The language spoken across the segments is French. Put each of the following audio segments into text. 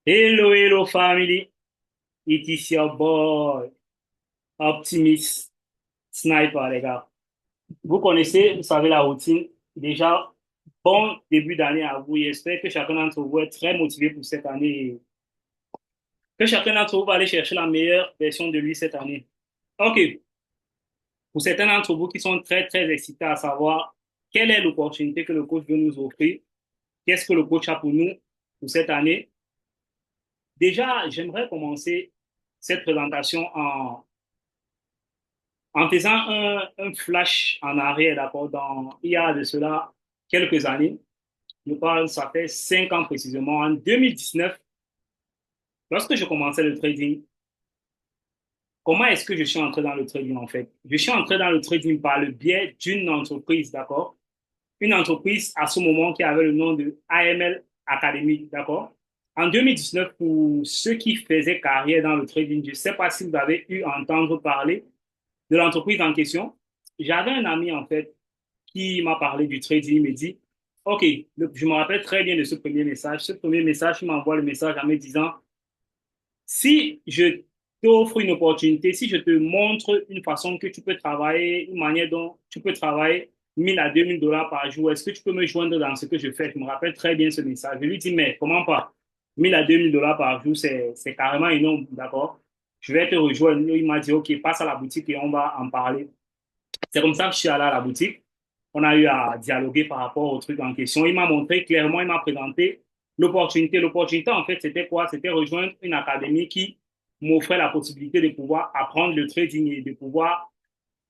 Hello, hello, family. It is your boy, Optimist Sniper, les gars. Vous connaissez, vous savez la routine. Déjà, bon début d'année à vous. J'espère que chacun d'entre vous est très motivé pour cette année. Que chacun d'entre vous va aller chercher la meilleure version de lui cette année. OK. Pour certains d'entre vous qui sont très, très excités à savoir quelle est l'opportunité que le coach veut nous offrir, qu'est-ce que le coach a pour nous pour cette année. Déjà, j'aimerais commencer cette présentation en faisant un flash en arrière, d'accord, il y a de cela quelques années, je parle, ça fait 5 ans précisément, en 2019, lorsque je commençais le trading, comment est-ce que je suis entré dans le trading en fait? Je suis entré dans le trading par le biais d'une entreprise, d'accord? Une entreprise à ce moment qui avait le nom de AML Academy, d'accord? En 2019, pour ceux qui faisaient carrière dans le trading, je ne sais pas si vous avez eu à entendre parler de l'entreprise en question. J'avais un ami en fait qui m'a parlé du trading, il me dit, OK, je me rappelle très bien de ce premier message. Ce premier message, il m'envoie le message en me disant, si je t'offre une opportunité, si je te montre une façon que tu peux travailler, une manière dont tu peux travailler 1000 à 2000 dollars par jour, est-ce que tu peux me joindre dans ce que je fais? Je me rappelle très bien ce message. Je lui dis, mais comment pas? 1000 à 2000 dollars par jour, c'est carrément énorme, d'accord? Je vais te rejoindre. Il m'a dit, OK, passe à la boutique et on va en parler. C'est comme ça que je suis allé à la boutique. On a eu à dialoguer par rapport au truc en question. Il m'a montré clairement, il m'a présenté l'opportunité. L'opportunité, en fait, c'était quoi? C'était rejoindre une académie qui m'offrait la possibilité de pouvoir apprendre le trading et de pouvoir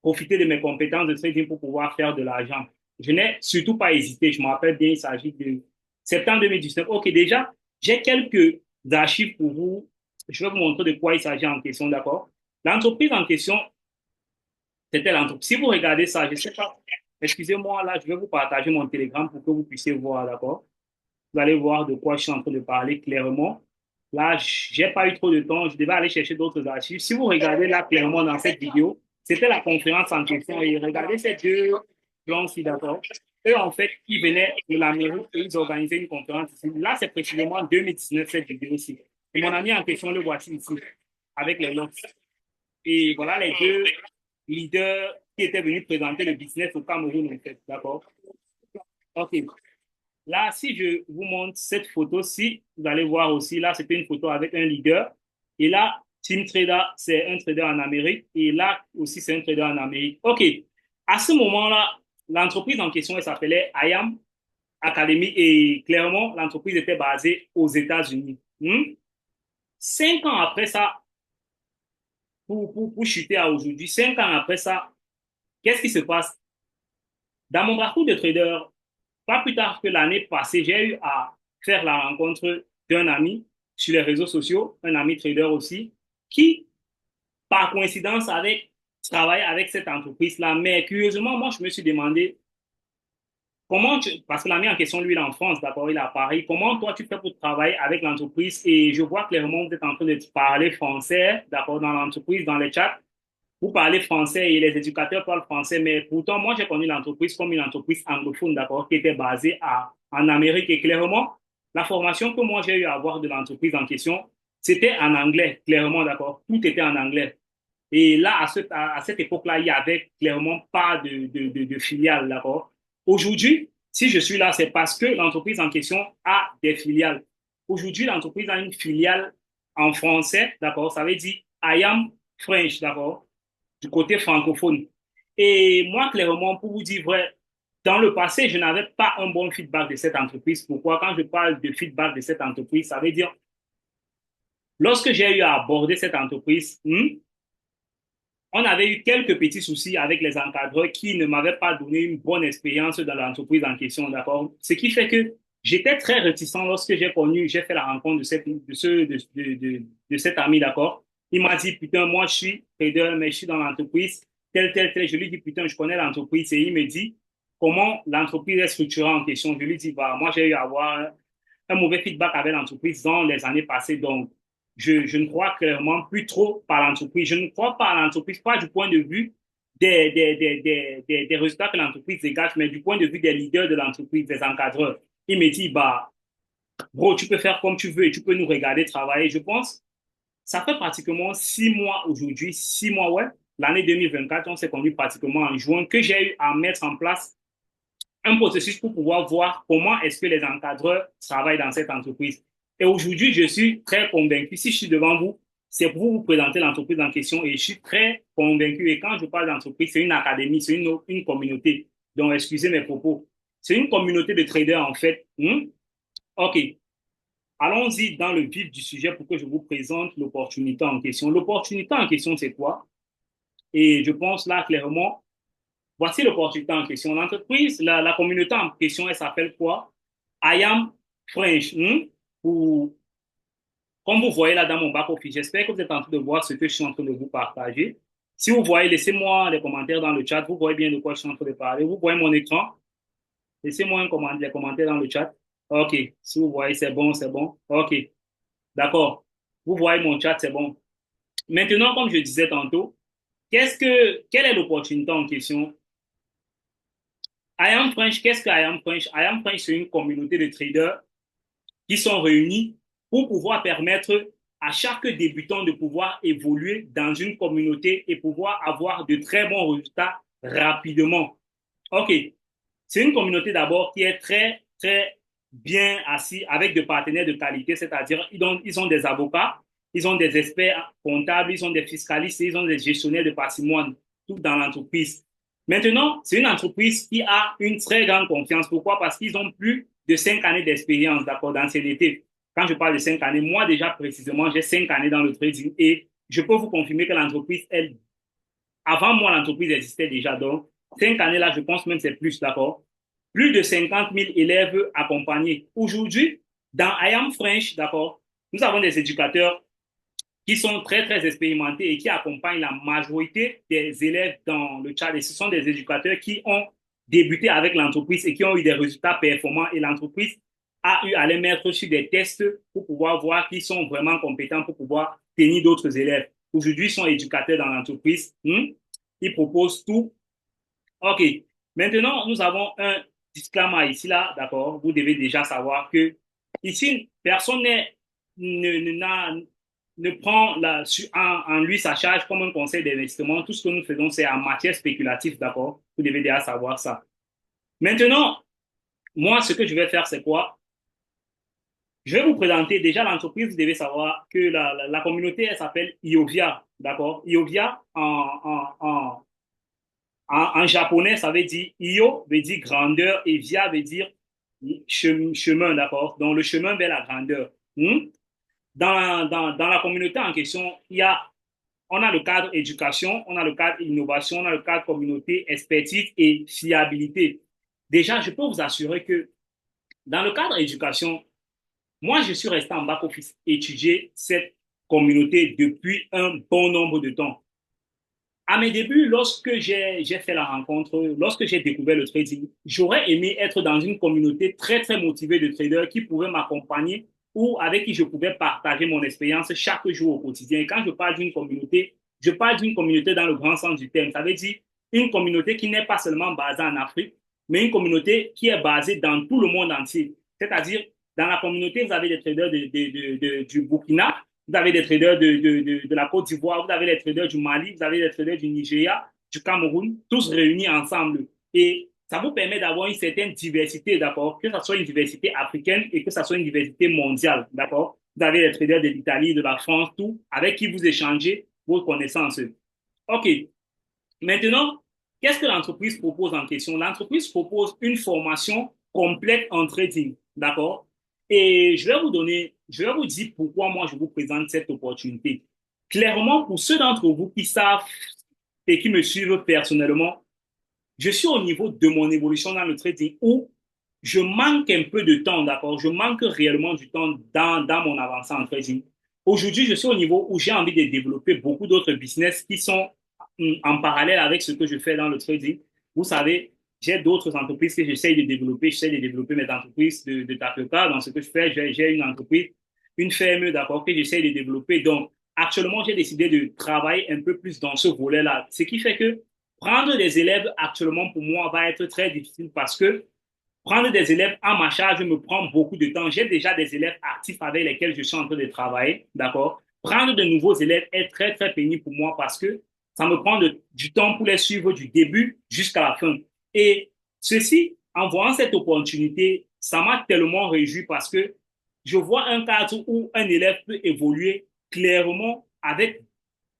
profiter de mes compétences de trading pour pouvoir faire de l'argent. Je n'ai surtout pas hésité. Je me rappelle bien, il s'agit de septembre 2019. OK, déjà, j'ai quelques archives pour vous. Je vais vous montrer de quoi il s'agit en question, d'accord? L'entreprise en question, c'était l'entreprise. Si vous regardez ça, je ne sais pas, excusez-moi, là, je vais vous partager mon télégramme pour que vous puissiez voir, d'accord? Vous allez voir de quoi je suis en train de parler clairement. Là, j'ai pas eu trop de temps, je devais aller chercher d'autres archives. Si vous regardez là clairement dans cette vidéo, c'était la conférence en question et regardez ces deux gens-ci, d'accord? Eux, en fait, ils venaient de l'Amérique et ils organisaient une conférence ici. Là, c'est précisément en 2019, cette vidéo-ci. Et mon ami en question, le voici ici, avec les notes. Et voilà les deux leaders qui étaient venus présenter le business au Cameroun, en fait. D'accord? OK. Là, si je vous montre cette photo-ci, vous allez voir aussi, là, c'était une photo avec un leader. Et là, Team Trader, c'est un trader en Amérique. Et là aussi, c'est un trader en Amérique. OK. À ce moment-là, l'entreprise en question, elle s'appelait IAM Academy. Et clairement, l'entreprise était basée aux États-Unis. 5 ans après ça, pour chuter à aujourd'hui, 5 ans après ça, qu'est-ce qui se passe? Dans mon parcours de trader, pas plus tard que l'année passée, j'ai eu à faire la rencontre d'un ami sur les réseaux sociaux, un ami trader aussi, qui, par coïncidence, avait travaillé avec cette entreprise-là. Mais curieusement, moi, je me suis demandé parce que l'ami en question, lui, il est en France, d'accord, il est à Paris. Comment toi, tu fais pour travailler avec l'entreprise? Et je vois clairement que vous êtes en train de parler français, d'accord, dans l'entreprise, dans les chats. Vous parlez français et les éducateurs parlent français, mais pourtant, moi, j'ai connu l'entreprise comme une entreprise anglophone, d'accord, qui était basée en Amérique. Et clairement, la formation que moi, j'ai eu à avoir de l'entreprise en question, c'était en anglais, clairement, d'accord. Tout était en anglais. Et là, à cette époque-là, il y avait clairement pas de filiale, d'accord. Aujourd'hui, si je suis là, c'est parce que l'entreprise en question a des filiales. Aujourd'hui, l'entreprise a une filiale en français, d'accord. Ça veut dire I am French, d'accord, du côté francophone. Et moi, clairement, pour vous dire vrai, dans le passé, je n'avais pas un bon feedback de cette entreprise. Pourquoi? Quand je parle de feedback de cette entreprise, ça veut dire, lorsque j'ai eu à aborder cette entreprise, on avait eu quelques petits soucis avec les encadreurs qui ne m'avaient pas donné une bonne expérience dans l'entreprise en question, d'accord? Ce qui fait que j'étais très réticent lorsque j'ai fait la rencontre de cet ami, d'accord? Il m'a dit, putain, moi, je suis trader, mais je suis dans l'entreprise, tel. Je lui dis, putain, je connais l'entreprise. Et il me dit, comment l'entreprise est structurée en question. Je lui dis, bah, moi, j'ai eu à avoir un mauvais feedback avec l'entreprise dans les années passées. Donc, je ne crois clairement plus trop par l'entreprise. Je ne crois pas à l'entreprise, pas du point de vue des résultats que l'entreprise dégage, mais du point de vue des leaders de l'entreprise, des encadreurs. Il me dit, bah, Bro, tu peux faire comme tu veux et tu peux nous regarder travailler. Je pense, ça fait pratiquement 6 mois aujourd'hui, 6 mois, ouais. L'année 2024, on s'est conduit pratiquement en juin, que j'ai eu à mettre en place un processus pour pouvoir voir comment est-ce que les encadreurs travaillent dans cette entreprise. Et aujourd'hui, je suis très convaincu, si je suis devant vous, c'est pour vous présenter l'entreprise en question et je suis très convaincu. Et quand je parle d'entreprise, c'est une académie, c'est une communauté. Donc, excusez mes propos. C'est une communauté de traders, en fait. OK. Allons-y dans le vif du sujet pour que je vous présente l'opportunité en question. L'opportunité en question, c'est quoi? Et je pense là clairement, voici l'opportunité en question. L'entreprise, la communauté en question, elle s'appelle quoi? I am French. Ou, comme vous voyez là dans mon back-office, j'espère que vous êtes en train de voir ce que je suis en train de vous partager. Si vous voyez, laissez-moi les commentaires dans le chat. Vous voyez bien de quoi je suis en train de parler. Vous voyez mon écran. Laissez-moi les commentaires dans le chat. OK. Si vous voyez, c'est bon, c'est bon. OK. D'accord. Vous voyez mon chat, c'est bon. Maintenant, comme je disais tantôt, quelle est l'opportunité en question? I Am French, qu'est-ce que I Am French? I Am French, c'est une communauté de traders qui sont réunis pour pouvoir permettre à chaque débutant de pouvoir évoluer dans une communauté et pouvoir avoir de très bons résultats rapidement. OK. C'est une communauté d'abord qui est très, très bien assise avec des partenaires de qualité, c'est-à-dire ils ont des avocats, ils ont des experts comptables, ils ont des fiscalistes, ils ont des gestionnaires de patrimoine, tout dans l'entreprise. Maintenant, c'est une entreprise qui a une très grande confiance. Pourquoi? Parce qu'ils ont plus de 5 années d'expérience, d'accord, d'ancienneté. Quand je parle de 5 années, moi déjà précisément, j'ai 5 années dans le trading et je peux vous confirmer que l'entreprise, elle, avant moi, l'entreprise existait déjà. Donc, 5 années là, je pense même c'est plus, d'accord. Plus de 50 000 élèves accompagnés. Aujourd'hui, dans I Am French, d'accord, nous avons des éducateurs qui sont très, très expérimentés et qui accompagnent la majorité des élèves dans le Tchad. Et ce sont des éducateurs qui ont débuté avec l'entreprise et qui ont eu des résultats performants. Et l'entreprise a eu à les mettre sur des tests pour pouvoir voir qu'ils sont vraiment compétents pour pouvoir tenir d'autres élèves. Aujourd'hui, ils sont éducateurs dans l'entreprise. Ils proposent tout. OK. Maintenant, nous avons un disclaimer ici, là, d'accord? Vous devez déjà savoir que ici, personne ne prend en lui sa charge comme un conseil d'investissement. Tout ce que nous faisons, c'est en matière spéculative, d'accord? Vous devez déjà savoir ça. Maintenant, moi, ce que je vais faire, c'est quoi? Je vais vous présenter déjà l'entreprise. Vous devez savoir que la communauté, elle s'appelle Iovia, d'accord? Iovia, en japonais, ça veut dire Io veut dire grandeur et via veut dire chemin, d'accord? Donc, le chemin vers la grandeur. Dans la communauté en question, on a le cadre éducation, on a le cadre innovation, on a le cadre communauté, expertise et fiabilité. Déjà, je peux vous assurer que dans le cadre éducation, moi, je suis resté en back-office étudier cette communauté depuis un bon nombre de temps. À mes débuts, lorsque j'ai fait la rencontre, lorsque j'ai découvert le trading, j'aurais aimé être dans une communauté très, très motivée de traders qui pouvaient m'accompagner ou avec qui je pouvais partager mon expérience chaque jour au quotidien. Et quand je parle d'une communauté dans le grand sens du terme. Ça veut dire une communauté qui n'est pas seulement basée en Afrique, mais une communauté qui est basée dans tout le monde entier. C'est-à-dire, dans la communauté, vous avez des traders du Burkina, vous avez des traders de la Côte d'Ivoire, vous avez les traders du Mali, vous avez les traders du Nigeria, du Cameroun, tous réunis ensemble. Et ça vous permet d'avoir une certaine diversité, d'accord? Que ce soit une diversité africaine et que ce soit une diversité mondiale, d'accord? Vous avez les traders de l'Italie, de la France, tout, avec qui vous échangez vos connaissances. OK. Maintenant, qu'est-ce que l'entreprise propose en question? L'entreprise propose une formation complète en trading, d'accord? Et je vais vous dire pourquoi moi je vous présente cette opportunité. Clairement, pour ceux d'entre vous qui savent et qui me suivent personnellement, je suis au niveau de mon évolution dans le trading où je manque un peu de temps, d'accord? Je manque réellement du temps dans mon avancée en trading. Aujourd'hui, je suis au niveau où j'ai envie de développer beaucoup d'autres business qui sont en parallèle avec ce que je fais dans le trading. Vous savez, j'ai d'autres entreprises que j'essaye de développer. J'essaie de développer mes entreprises de tapioca. Dans ce que je fais, j'ai une entreprise, une ferme, d'accord, que j'essaie de développer. Donc, actuellement, j'ai décidé de travailler un peu plus dans ce volet-là. Ce qui fait que prendre des élèves actuellement, pour moi, va être très difficile parce que Prendre des élèves à ma charge me prend beaucoup de temps. J'ai déjà des élèves actifs avec lesquels je suis en train de travailler, d'accord? Prendre de nouveaux élèves est très, très pénible pour moi parce que ça me prend du temps pour les suivre du début jusqu'à la fin. Et ceci, en voyant cette opportunité, ça m'a tellement réjoui parce que je vois un cadre où un élève peut évoluer clairement avec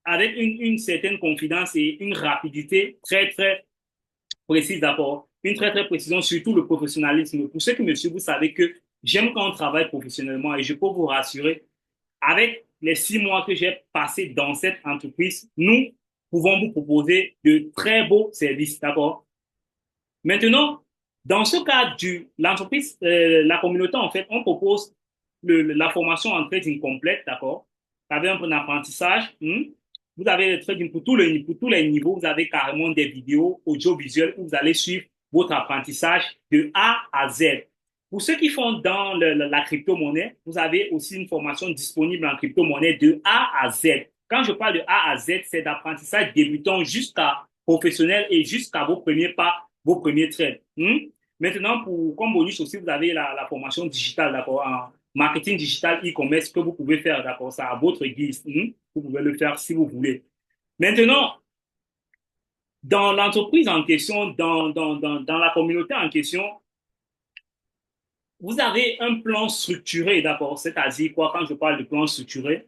une certaine confidence et une rapidité très, très précise d'abord, une très, très précision, surtout le professionnalisme. Pour ceux qui me suivent, vous savez que j'aime quand on travaille professionnellement et je peux vous rassurer, avec les 6 mois que j'ai passés dans cette entreprise, nous pouvons vous proposer de très beaux services, d'accord? Maintenant, dans ce cadre de l'entreprise, la communauté, en fait, on propose la formation en trading complète, d'accord? Vous avez un peu d'apprentissage. Vous avez le trading pour tous les niveaux. Vous avez carrément des vidéos audiovisuelles où vous allez suivre votre apprentissage de A à Z. Pour ceux qui font dans la crypto-monnaie, vous avez aussi une formation disponible en crypto-monnaie de A à Z. Quand je parle de A à Z, c'est d'apprentissage débutant jusqu'à professionnel et jusqu'à vos premiers pas, vos premiers trades. Maintenant, comme bonus aussi, vous avez la formation digitale, d'accord, en marketing digital, e-commerce que vous pouvez faire, d'accord, ça à votre guise. Vous pouvez le faire si vous voulez. Maintenant, dans l'entreprise en question, dans la communauté en question, vous avez un plan structuré, d'accord, c'est-à-dire quoi quand je parle de plan structuré?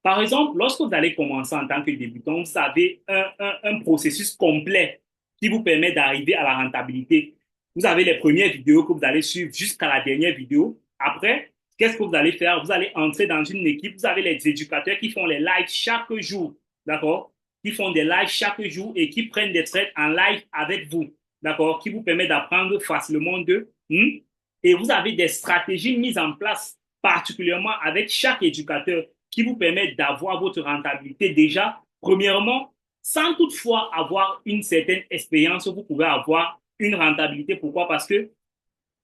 Par exemple, lorsque vous allez commencer en tant que débutant, vous avez un processus complet qui vous permet d'arriver à la rentabilité. Vous avez les premières vidéos que vous allez suivre jusqu'à la dernière vidéo. Après, qu'est-ce que vous allez faire? Vous allez entrer dans une équipe. Vous avez les éducateurs qui font les lives chaque jour, d'accord? Qui font des lives chaque jour et qui prennent des trades en live avec vous, d'accord? Qui vous permet d'apprendre facilement d'eux. Et vous avez des stratégies mises en place particulièrement avec chaque éducateur qui vous permettent d'avoir votre rentabilité déjà, premièrement, sans toutefois avoir une certaine expérience, vous pouvez avoir une rentabilité. Pourquoi? Parce que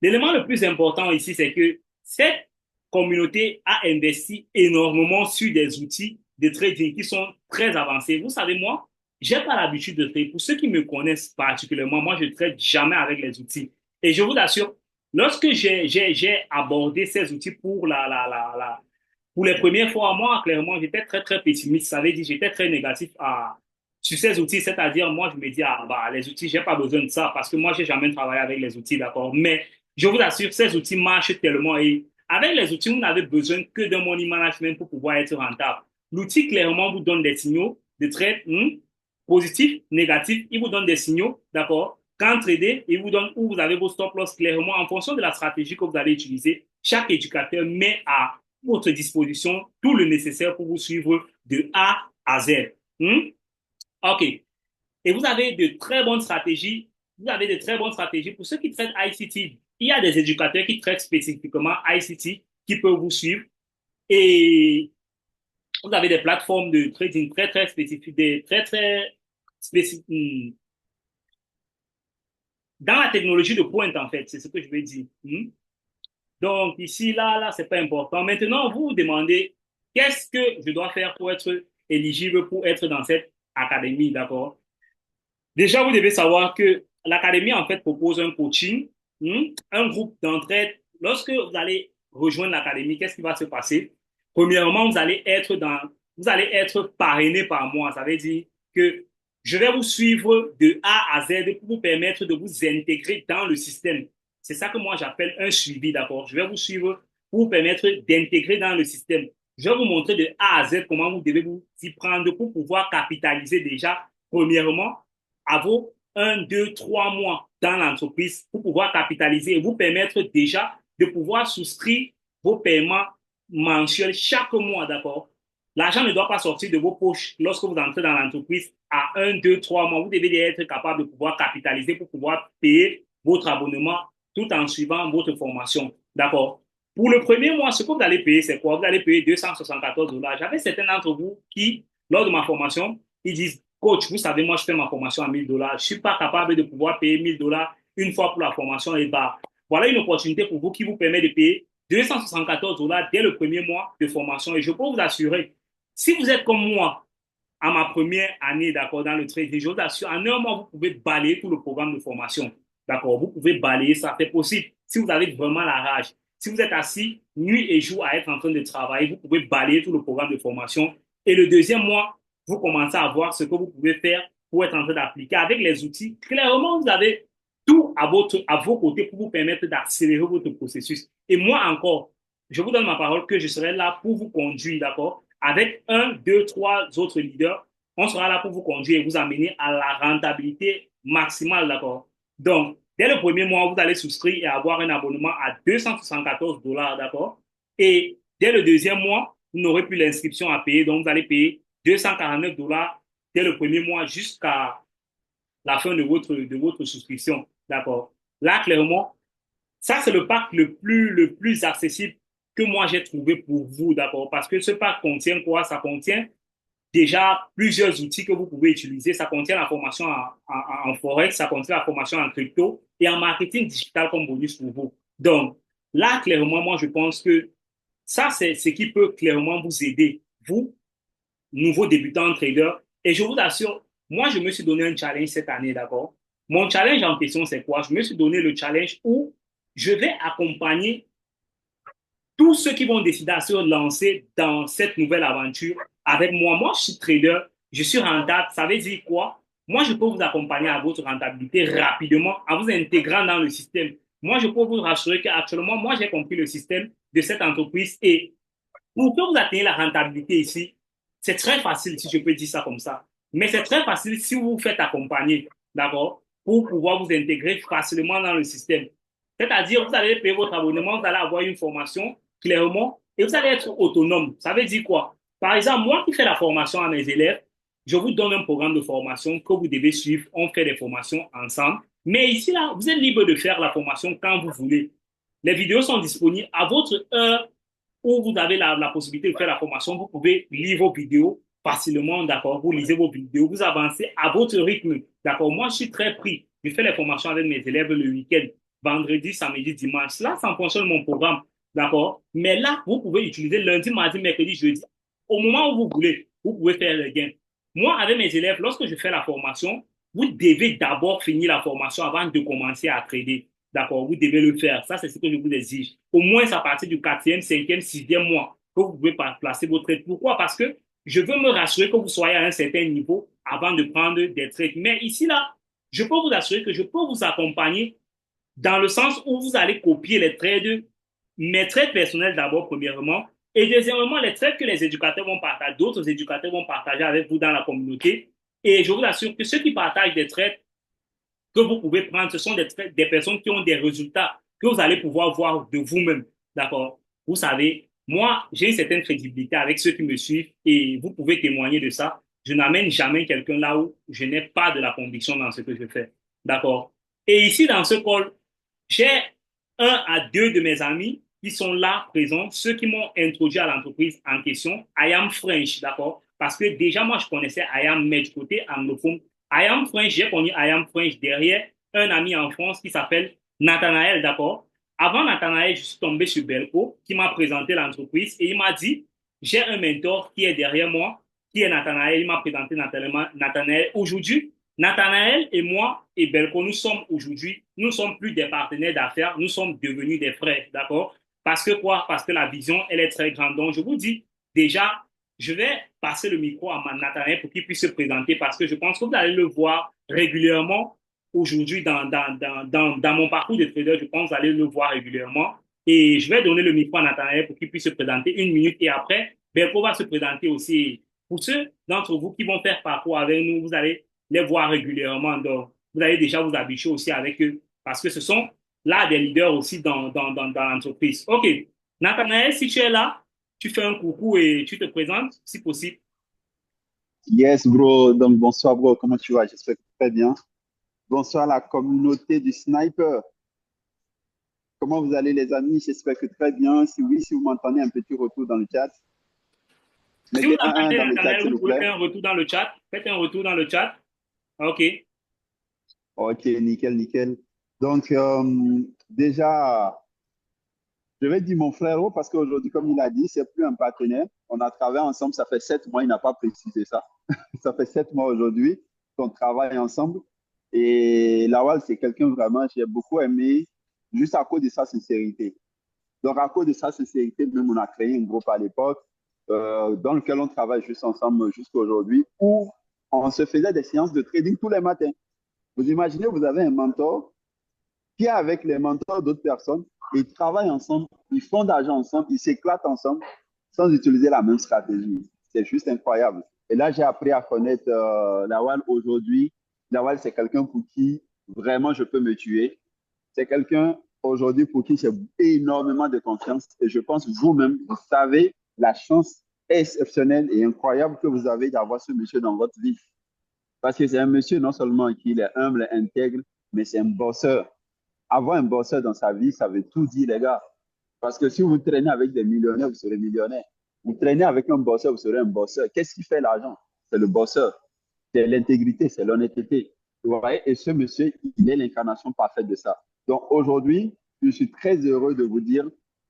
l'élément le plus important ici, c'est que cette communauté a investi énormément sur des outils de trading qui sont très avancés. Vous savez, moi, j'ai pas l'habitude de trader. Pour ceux qui me connaissent particulièrement, moi, je ne trade jamais avec les outils. Et je vous assure, lorsque j'ai abordé ces outils pour les premières fois, moi, clairement, j'étais très, très pessimiste. Ça veut dire, j'étais très négatif sur ces outils. C'est-à-dire, moi, je me dis, ah, bah, les outils, j'ai pas besoin de ça parce que moi, j'ai jamais travaillé avec les outils, d'accord? Mais je vous assure, ces outils marchent tellement et avec les outils, vous n'avez besoin que d'un money management pour pouvoir être rentable. L'outil, clairement, vous donne des signaux de trade positifs, négatifs. Il vous donne des signaux, d'accord? Quand trader, il vous donne où vous avez vos stop loss clairement en fonction de la stratégie que vous allez utiliser. Chaque éducateur met à votre disposition tout le nécessaire pour vous suivre de A à Z. OK. Et vous avez de très bonnes stratégies. Vous avez de très bonnes stratégies. Pour ceux qui traitent ICT, il y a des éducateurs qui traitent spécifiquement ICT qui peuvent vous suivre. Et vous avez des plateformes de trading très, très spécifiques, des très, très spécifiques. Dans la technologie de pointe, en fait, c'est ce que je veux dire. Donc, ici, là, c'est pas important. Maintenant, vous vous demandez, qu'est-ce que je dois faire pour être éligible, pour être dans cette académie, d'accord? Déjà, vous devez savoir que l'académie, en fait, propose un coaching, un groupe d'entraide. Lorsque vous allez rejoindre l'académie, qu'est-ce qui va se passer? Premièrement, vous allez être parrainé par moi. Ça veut dire que je vais vous suivre de A à Z pour vous permettre de vous intégrer dans le système. C'est ça que moi j'appelle un suivi, d'accord? Je vais vous suivre pour vous permettre d'intégrer dans le système. Je vais vous montrer de A à Z comment vous devez vous y prendre pour pouvoir capitaliser déjà, premièrement, à vos 1, 2, 3 mois dans l'entreprise pour pouvoir capitaliser et vous permettre déjà de pouvoir souscrire vos paiements mensuels chaque mois, d'accord? L'argent ne doit pas sortir de vos poches lorsque vous entrez dans l'entreprise à 1, 2, 3 mois. Vous devez être capable de pouvoir capitaliser pour pouvoir payer votre abonnement tout en suivant votre formation, d'accord? Pour le premier mois, ce que vous allez payer, c'est quoi? Vous allez payer 274 $. J'avais certains d'entre vous qui, lors de ma formation, ils disent, coach, vous savez, moi, je fais ma formation à 1000 $. Je ne suis pas capable de pouvoir payer 1000 $ une fois pour la formation et bah, voilà une opportunité pour vous qui vous permet de payer 274 $ dès le premier mois de formation. Et je peux vous assurer, si vous êtes comme moi à ma première année, d'accord, dans le trading, je vous assure, en un mois, vous pouvez balayer tout le programme de formation. D'accord, vous pouvez balayer ça, c'est possible. si vous avez vraiment la rage. Si vous êtes assis nuit et jour à être en train de travailler, vous pouvez balayer tout le programme de formation. Et le deuxième mois, vous commencez à voir ce que vous pouvez faire pour être en train d'appliquer avec les outils. Clairement, vous avez tout à vos côtés pour vous permettre d'accélérer votre processus. Et moi encore, je vous donne ma parole que je serai là pour vous conduire, d'accord? Avec un, deux, trois autres leaders, on sera là pour vous conduire et vous amener à la rentabilité maximale, d'accord? Donc, dès le premier mois, vous allez souscrire et avoir un abonnement à 274 $, d'accord? Et dès le deuxième mois, vous n'aurez plus l'inscription à payer, donc vous allez payer 249 $ dès le premier mois jusqu'à la fin de votre souscription, d'accord? Là, clairement, ça, c'est le pack le plus accessible que moi j'ai trouvé pour vous, d'accord? Parce que ce pack contient quoi? Ça contient déjà plusieurs outils que vous pouvez utiliser. Ça contient la formation en Forex, ça contient la formation en crypto et en marketing digital comme bonus pour vous. Donc, là, clairement, moi, je pense que ça, c'est ce qui peut clairement vous aider, vous, nouveau débutant trader. Et je vous assure, moi, je me suis donné un challenge cette année, d'accord? Mon challenge en question, c'est quoi? Je me suis donné le challenge où je vais accompagner tous ceux qui vont décider à se lancer dans cette nouvelle aventure avec moi. Moi, je suis trader, je suis rentable. Ça veut dire quoi? Moi, je peux vous accompagner à votre rentabilité rapidement en vous intégrant dans le système. Moi, je peux vous rassurer qu'actuellement, moi, j'ai compris le système de cette entreprise et pour que vous atteigniez la rentabilité ici, c'est très facile, si je peux dire ça comme ça. Mais c'est très facile si vous vous faites accompagner, d'accord, pour pouvoir vous intégrer facilement dans le système. C'est-à-dire, vous allez payer votre abonnement, vous allez avoir une formation clairement et vous allez être autonome. Ça veut dire quoi? Par exemple, moi qui fais la formation à mes élèves, je vous donne un programme de formation que vous devez suivre. On fait des formations ensemble. Mais ici, là, vous êtes libre de faire la formation quand vous voulez. Les vidéos sont disponibles à votre heure où vous avez la possibilité de faire la formation. Vous pouvez lire vos vidéos facilement, d'accord? Vous lisez vos vidéos, vous avancez à votre rythme, d'accord? Moi, je suis très pris. Je fais les formations avec mes élèves le week-end, vendredi, samedi, dimanche. Là, ça fonctionne mon programme, d'accord? Mais là, vous pouvez utiliser lundi, mardi, mercredi, jeudi. Au moment où vous voulez, vous pouvez faire les gains. Moi, avec mes élèves, lorsque je fais la formation, vous devez d'abord finir la formation avant de commencer à trader. D'accord, vous devez le faire. Ça, c'est ce que je vous exige. Au moins, à partir du quatrième, cinquième, sixième mois, que vous pouvez placer vos trades. Pourquoi? Parce que je veux me rassurer que vous soyez à un certain niveau avant de prendre des trades. Mais ici, là, je peux vous assurer que je peux vous accompagner dans le sens où vous allez copier les trades, mes trades personnels d'abord, premièrement, et deuxièmement, les trades que les éducateurs vont partager, d'autres éducateurs vont partager avec vous dans la communauté. Et je vous assure que ceux qui partagent des trades que vous pouvez prendre, ce sont des personnes qui ont des résultats que vous allez pouvoir voir de vous-même. D'accord? Vous savez, moi, j'ai une certaine crédibilité avec ceux qui me suivent et vous pouvez témoigner de ça. Je n'amène jamais quelqu'un là où je n'ai pas de la conviction dans ce que je fais. D'accord? Et ici, dans ce call, j'ai un à deux de mes amis qui sont là présents, ceux qui m'ont introduit à l'entreprise en question, I Am French, d'accord? Parce que déjà, moi, je connaissais I Am, mais du côté anglophone, I Am French, j'ai connu I Am French derrière un ami en France qui s'appelle Nathanaël, d'accord? Avant Nathanaël, je suis tombé sur Belco qui m'a présenté l'entreprise et il m'a dit, j'ai un mentor qui est derrière moi, qui est Nathanaël. Il m'a présenté Nathanaël. Aujourd'hui, Nathanaël et moi et Belco, nous sommes aujourd'hui, nous ne sommes plus des partenaires d'affaires, nous sommes devenus des frères, d'accord? Parce que quoi? Parce que la vision, elle est très grande. Donc, je vous dis, déjà, je vais passer le micro à Nathanaël pour qu'il puisse se présenter parce que je pense que vous allez le voir régulièrement aujourd'hui dans mon parcours de trader. Je pense que vous allez le voir régulièrement. Et je vais donner le micro à Nathanaël pour qu'il puisse se présenter une minute et après, Belco va se présenter aussi. Pour ceux d'entre vous qui vont faire parcours avec nous, vous allez les voir régulièrement. Donc, vous allez déjà vous habituer aussi avec eux parce que ce sont là des leaders aussi dans l'entreprise. OK. Nathanaël, si tu es là, tu fais un coucou et tu te présentes, si possible. Yes, bro. Donc, bonsoir, bro. Comment tu vas? J'espère que très bien. Bonsoir, la communauté du sniper. Comment vous allez, les amis? J'espère que très bien. Si oui, si vous m'entendez, un petit retour dans le chat. Si vous Mettez un entendez dans le chat, Nathanaël, s'il vous vous pouvez plaît. faire un retour dans le chat. Faites un retour dans le chat. OK. Ok, nickel, nickel. Donc, déjà, je vais dire mon frérot parce qu'aujourd'hui, comme il a dit, c'est plus un partenaire. On a travaillé ensemble, ça fait 7 mois, il n'a pas précisé ça. Ça fait 7 mois aujourd'hui qu'on travaille ensemble. Et Lawal, c'est quelqu'un vraiment, j'ai beaucoup aimé juste à cause de sa sincérité. Donc, à cause de sa sincérité, même on a créé un groupe à l'époque dans lequel on travaille juste ensemble jusqu'à aujourd'hui, où on se faisait des séances de trading tous les matins. Vous imaginez, vous avez un mentor qui est avec les mentors d'autres personnes, ils travaillent ensemble, ils font d'argent ensemble, ils s'éclatent ensemble sans utiliser la même stratégie. C'est juste incroyable. Et là, j'ai appris à connaître Lawal aujourd'hui. Lawal, c'est quelqu'un pour qui vraiment je peux me tuer. C'est quelqu'un aujourd'hui pour qui j'ai énormément de confiance. Et je pense vous-même, vous savez la chance exceptionnelle et incroyable que vous avez d'avoir ce monsieur dans votre vie. Parce que c'est un monsieur non seulement qui est humble, intègre, mais c'est un bosseur. Avoir un bosseur dans sa vie, ça veut tout dire, les gars. Parce que si vous traînez avec des millionnaires, vous serez millionnaire. Vous traînez avec un bosseur, vous serez un bosseur. Qu'est-ce qui fait l'argent? C'est le bosseur. C'est l'intégrité, c'est l'honnêteté. Vous voyez? Et ce monsieur, il est l'incarnation parfaite de ça. Donc aujourd'hui, je suis très heureux de vous dire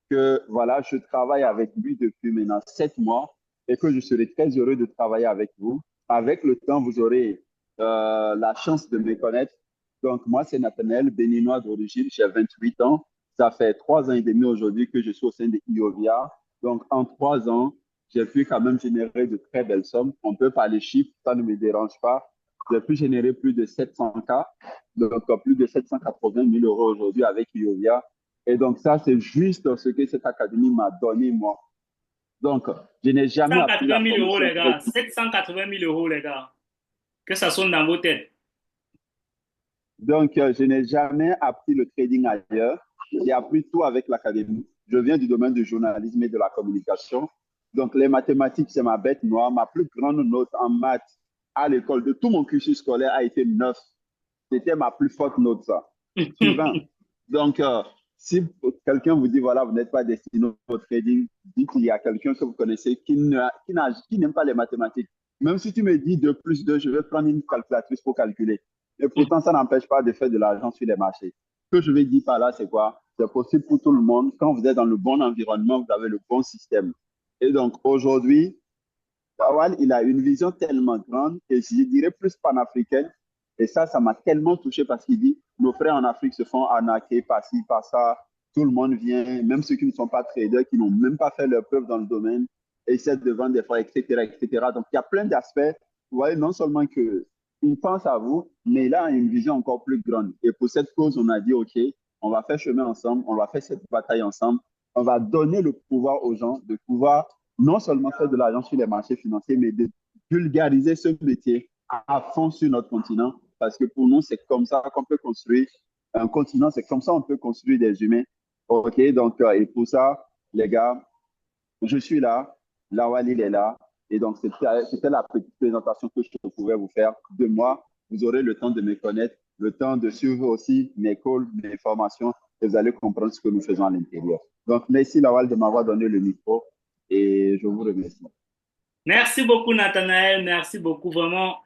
que voilà, je travaille avec lui depuis maintenant 7 mois et que je serai très heureux de travailler avec vous. Avec le temps, vous aurez la chance de me connaître. Donc moi, c'est Nathanaël, béninois d'origine, j'ai 28 ans. Ça fait 3 ans et demi aujourd'hui que je suis au sein de IOVIA. Donc en 3 ans, j'ai pu quand même générer de très belles sommes. On peut parler chiffres, ça ne me dérange pas. J'ai pu générer plus de 700K, donc plus de 780 000 euros aujourd'hui avec IOVIA. Et donc ça, c'est juste ce que cette académie m'a donné, moi. Donc, je n'ai jamais appris 180 la 000 euros, formation les gars. très. 780 000 euros, les gars. Que ça sonne dans vos têtes. Donc, je n'ai jamais appris le trading ailleurs. J'ai appris tout avec l'académie. Je viens du domaine du journalisme et de la communication. Donc, les mathématiques, c'est ma bête noire. Ma plus grande note en maths à l'école de tout mon cursus scolaire a été 9. C'était ma plus forte note, ça, sur 20. Donc, si quelqu'un vous dit, voilà, vous n'êtes pas destiné au trading, dites qu'il y a quelqu'un que vous connaissez qui n'aime pas les mathématiques. Même si tu me dis 2 plus 2, je vais prendre une calculatrice pour calculer. Et pourtant, ça n'empêche pas de faire de l'argent sur les marchés. Ce que je vais dire par là, c'est quoi? C'est possible pour tout le monde. Quand vous êtes dans le bon environnement, vous avez le bon système. Et donc, aujourd'hui, Awal, il a une vision tellement grande et je dirais plus panafricaine. Et ça m'a tellement touché parce qu'il dit, nos frères en Afrique se font arnaquer par-ci, par-ça. Tout le monde vient, même ceux qui ne sont pas traders, qui n'ont même pas fait leur preuve dans le domaine, essaient de vendre des fois, etc., etc. Donc, il y a plein d'aspects. Vous voyez, non seulement qu'il pense à vous, mais il a une vision encore plus grande. Et pour cette cause, on a dit, OK, on va faire chemin ensemble, on va faire cette bataille ensemble, on va donner le pouvoir aux gens de pouvoir non seulement faire de l'argent sur les marchés financiers, mais de vulgariser ce métier à fond sur notre continent. Parce que pour nous, c'est comme ça qu'on peut construire un continent, c'est comme ça qu'on peut construire des humains. OK, donc, et pour ça, les gars, je suis là, Lawal, il est là. Et donc, c'était la petite présentation que je pouvais vous faire de moi. Vous aurez le temps de me connaître, le temps de suivre aussi mes calls, mes formations, et vous allez comprendre ce que nous faisons à l'intérieur. Donc, merci, Lawal, de m'avoir donné le micro et je vous remercie. Merci beaucoup, Nathanaël. Merci beaucoup. Vraiment,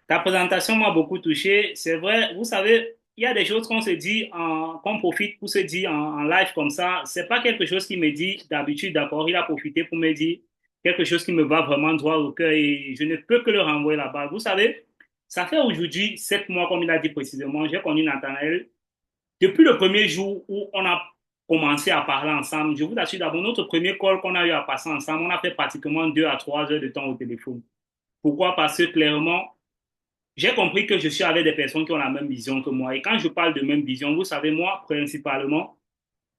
ta présentation m'a beaucoup touché. C'est vrai, vous savez, il y a des choses qu'on se dit, qu'on profite pour se dire en live comme ça. C'est pas quelque chose qui me dit d'habitude, d'accord. Il a profité pour me dire quelque chose qui me va vraiment droit au cœur et je ne peux que le renvoyer là-bas. Vous savez, ça fait aujourd'hui 7 mois, comme il a dit précisément, j'ai connu Nathanaël. Depuis le premier jour où on a commencé à parler ensemble, je vous assure d'abord, notre premier call qu'on a eu à passer ensemble, on a fait pratiquement 2 à 3 heures de temps au téléphone. Pourquoi? Parce que clairement, j'ai compris que je suis avec des personnes qui ont la même vision que moi. Et quand je parle de même vision, vous savez, moi, principalement,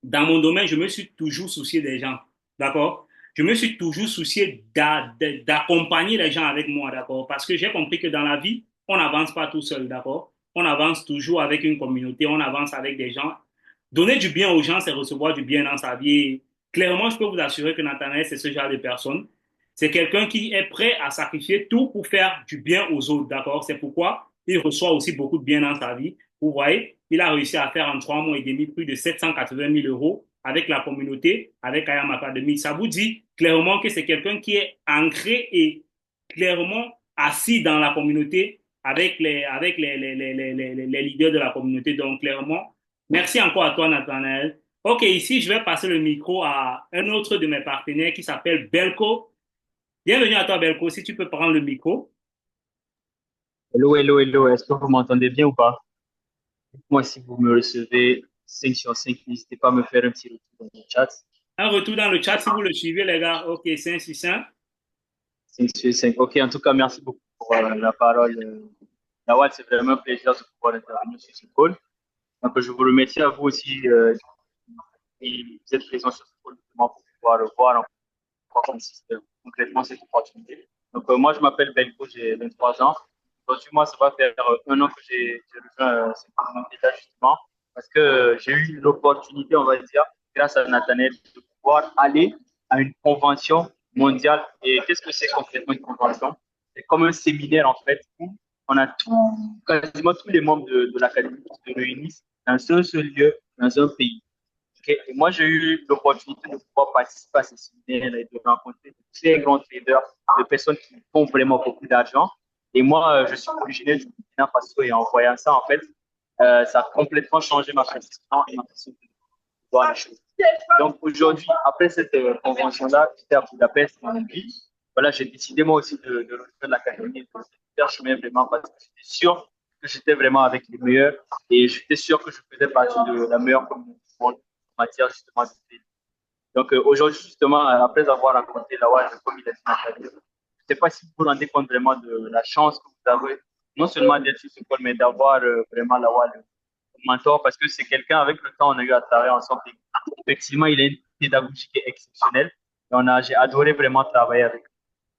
dans mon domaine, je me suis toujours soucié des gens. D'accord? Je me suis toujours soucié d'accompagner les gens avec moi. D'accord? Parce que j'ai compris que dans la vie, on n'avance pas tout seul. D'accord? On avance toujours avec une communauté, on avance avec des gens. Donner du bien aux gens, c'est recevoir du bien dans sa vie. Et clairement, je peux vous assurer que Nathanaël, c'est ce genre de personne. C'est quelqu'un qui est prêt à sacrifier tout pour faire du bien aux autres, d'accord? C'est pourquoi il reçoit aussi beaucoup de bien dans sa vie. Vous voyez, il a réussi à faire en 3 mois et demi plus de 780 000 euros avec la communauté, avec IAM Academy. Ça vous dit clairement que c'est quelqu'un qui est ancré et clairement assis dans la communauté avec les leaders de la communauté. Donc, clairement, merci encore à toi, Nathanaël. OK, ici, je vais passer le micro à un autre de mes partenaires qui s'appelle Belko. Bienvenue à toi, Belko. Si tu peux prendre le micro. Hello, hello, hello. Est-ce que vous m'entendez bien ou pas? Moi, si vous me recevez 5 sur 5. N'hésitez pas à me faire un petit retour dans le chat. Un retour dans le chat si vous le suivez, les gars. OK, 5 sur 5. 5 sur 5. Ok, en tout cas, merci beaucoup pour la parole. Nawal, c'est vraiment un plaisir de pouvoir intervenir sur ce call. Donc, je vous remercie à vous aussi et vous êtes présents sur ce call justement pour pouvoir voir en quoi consiste concrètement cette opportunité. Donc, moi, je m'appelle Belko, j'ai 23 ans. Aujourd'hui, moi, ça va faire 1 an que j'ai rejoint cette communauté-là justement parce que j'ai eu l'opportunité, on va dire, grâce à Nathaniel, de pouvoir aller à une convention mondiale. Et qu'est-ce que c'est concrètement une convention? C'est comme un séminaire, en fait, où on a quasiment tous les membres de l'académie qui se réunissent dans un seul lieu, dans un pays. Okay. Et moi, j'ai eu l'opportunité de pouvoir participer à ces séminaires et de rencontrer de très grands traders, de personnes qui font vraiment beaucoup d'argent. Et moi, je suis originaire du Burkina Faso et en voyant ça, en fait, ça a complètement changé ma perception et ma façon de voir les choses. Donc aujourd'hui, après cette convention-là, j'étais à Budapest en Hongrie. Voilà, j'ai décidé moi aussi de rejoindre l'académie, de faire chemin vraiment parce que j'étais sûr que j'étais vraiment avec les meilleurs et j'étais sûr que je faisais partie de la meilleure communauté du monde en matière justement de trading. Donc aujourd'hui, justement, après avoir rencontré Lawal, comme il a dit Nathalie, je ne sais pas si vous vous rendez compte vraiment de la chance que vous avez, non seulement d'être sur ce call, mais d'avoir vraiment Lawal comme mentor, parce que c'est quelqu'un avec le temps, on a eu à travailler ensemble. Effectivement, il a une pédagogie qui est exceptionnelle et j'ai adoré vraiment travailler avec lui.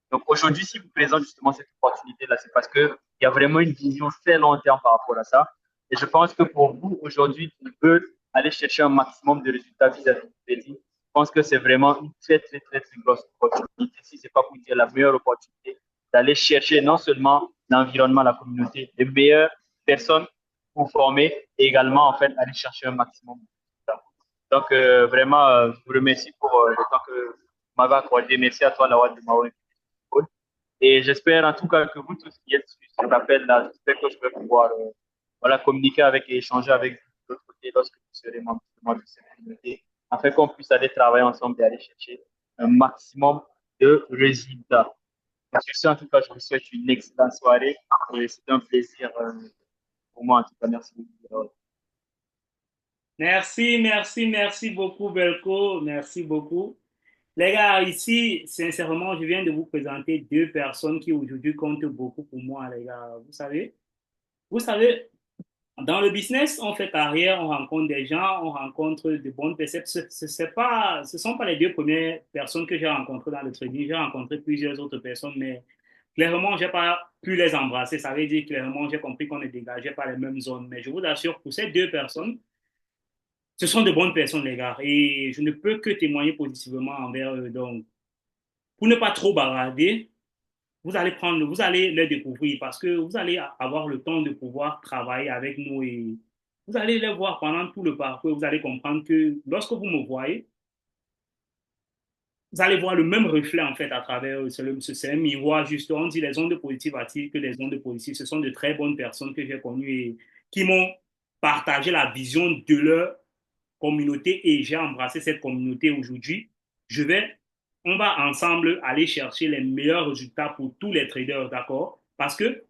Donc aujourd'hui, si vous présente justement cette opportunité-là, c'est parce qu'il y a vraiment une vision très long terme par rapport à ça. Et je pense que pour vous, aujourd'hui, qui veulent aller chercher un maximum de résultats vis-à-vis du trading, je pense que c'est vraiment une très, très, très, très grosse opportunité. Si ce n'est pas pour dire la meilleure opportunité d'aller chercher non seulement l'environnement, la communauté, les meilleures personnes pour former et également, en fait, aller chercher un maximum de résultats. Donc, vraiment, je vous remercie pour le temps que vous m'avez accordé. Merci à toi, Lawal, de m'avoir invité. Et j'espère en tout cas que vous tous qui êtes sur cet appel-là, j'espère que je vais pouvoir voilà, communiquer avec et échanger avec vous de l'autre côté lorsque vous serez membre de cette communauté, afin qu'on puisse aller travailler ensemble et aller chercher un maximum de résultats. Sur ce, en tout cas, je vous souhaite une excellente soirée et c'est un plaisir pour moi. En tout cas, merci beaucoup. Merci, merci, merci beaucoup, Belko. Merci beaucoup. Les gars, ici, sincèrement, je viens de vous présenter deux personnes qui aujourd'hui comptent beaucoup pour moi, les gars. Vous savez, dans le business, on fait carrière, on rencontre des gens, on rencontre de bonnes personnes. Ce sont pas les deux premières personnes que j'ai rencontrées dans le trading. J'ai rencontré plusieurs autres personnes, mais clairement, j'ai pas pu les embrasser. Ça veut dire clairement, j'ai compris qu'on est dégagé par les mêmes zones. Mais je vous assure, pour ces deux personnes, ce sont de bonnes personnes, les gars. Et je ne peux que témoigner positivement envers eux. Donc, pour ne pas trop bavarder, vous allez les découvrir parce que vous allez avoir le temps de pouvoir travailler avec nous et vous allez les voir pendant tout le parcours. Vous allez comprendre que lorsque vous me voyez, vous allez voir le même reflet en fait à travers eux. C'est un miroir juste. On dit les ondes positives attirent que les ondes positives. Ce sont de très bonnes personnes que j'ai connues et qui m'ont partagé la vision de leur communauté et j'ai embrassé cette communauté aujourd'hui. Je vais, on va ensemble aller chercher les meilleurs résultats pour tous les traders, d'accord? Parce que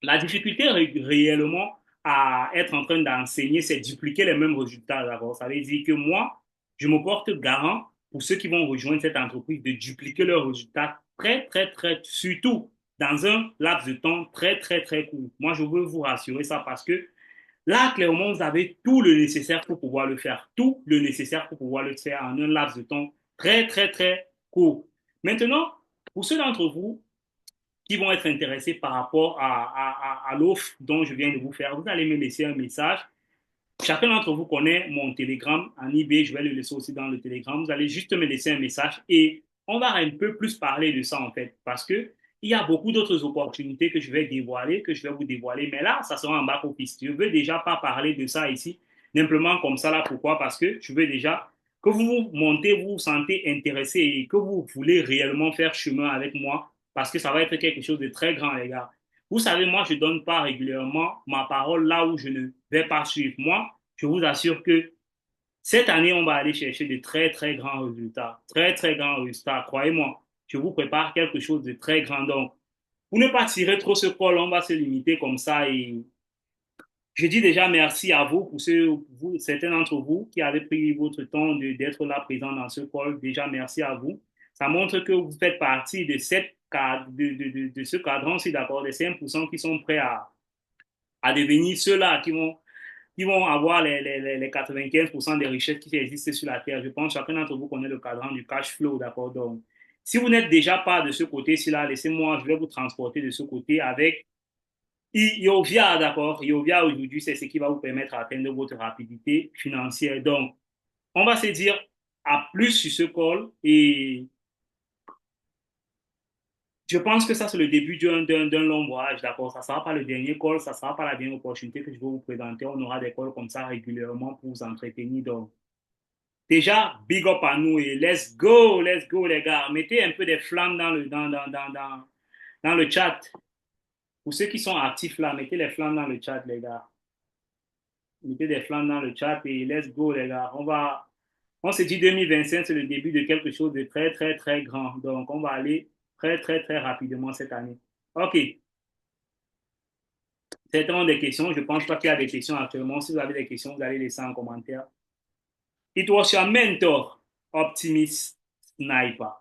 la difficulté réellement à être en train d'enseigner, c'est dupliquer les mêmes résultats, d'accord? Ça veut dire que moi, je me porte garant pour ceux qui vont rejoindre cette entreprise de dupliquer leurs résultats très, très, très, surtout dans un laps de temps très, très, très court. Moi, je veux vous rassurer ça parce que là, clairement, vous avez tout le nécessaire pour pouvoir le faire. Tout le nécessaire pour pouvoir le faire en un laps de temps très, très, très court. Maintenant, pour ceux d'entre vous qui vont être intéressés par rapport à l'offre dont je viens de vous faire, vous allez me laisser un message. Chacun d'entre vous connaît mon Telegram en eBay, je vais le laisser aussi dans le Telegram. Vous allez juste me laisser un message et on va un peu plus parler de ça en fait, parce que il y a beaucoup d'autres opportunités que je vais dévoiler, que je vais vous dévoiler, mais là, ça sera en back office. Je ne veux déjà pas parler de ça ici, simplement comme ça là. Pourquoi? Parce que je veux déjà que vous vous montez, vous vous sentez intéressé et que vous voulez réellement faire chemin avec moi, parce que ça va être quelque chose de très grand, les gars. Vous savez, moi, je ne donne pas régulièrement ma parole là où je ne vais pas suivre. Moi, je vous assure que cette année, on va aller chercher de très, très grands résultats. Très, très grands résultats. Croyez-moi, je vous prépare quelque chose de très grand. Donc, pour ne pas tirer trop ce col, on va se limiter comme ça et Je dis déjà merci à vous pour certains d'entre vous qui avez pris votre temps d'être là présent dans ce call. Déjà merci à vous. Ça montre que vous faites partie de, de ce cadran-ci, d'accord, des 5% qui sont prêts à devenir ceux-là qui vont avoir les 95% des richesses qui existent sur la Terre. Je pense que chacun d'entre vous connaît le cadran du cash flow, d'accord. Donc, si vous n'êtes déjà pas de ce côté-ci, là, laissez-moi, je vais vous transporter de ce côté avec Iovia, d'accord. Iovia, aujourd'hui, c'est ce qui va vous permettre d'atteindre votre rapidité financière. Donc, on va se dire à plus sur ce call et je pense que ça, c'est le début d'un long voyage, d'accord? Ça ne sera pas le dernier call, ça ne sera pas la dernière opportunité que je vais vous présenter. On aura des calls comme ça régulièrement pour vous entretenir. Donc, déjà, big up à nous et let's go, les gars. Mettez un peu des flammes dans le chat. Pour ceux qui sont actifs là, mettez les flammes dans le chat, les gars. Mettez des flammes dans le chat et let's go, les gars. On se dit 2025, c'est le début de quelque chose de très, très, très grand. Donc, on va aller très, très, très rapidement cette année. OK. Certainement des questions. Je pense pas qu'il y a des questions actuellement. Si vous avez des questions, vous allez laisser en commentaire. It was your mentor, Optimist Sniper.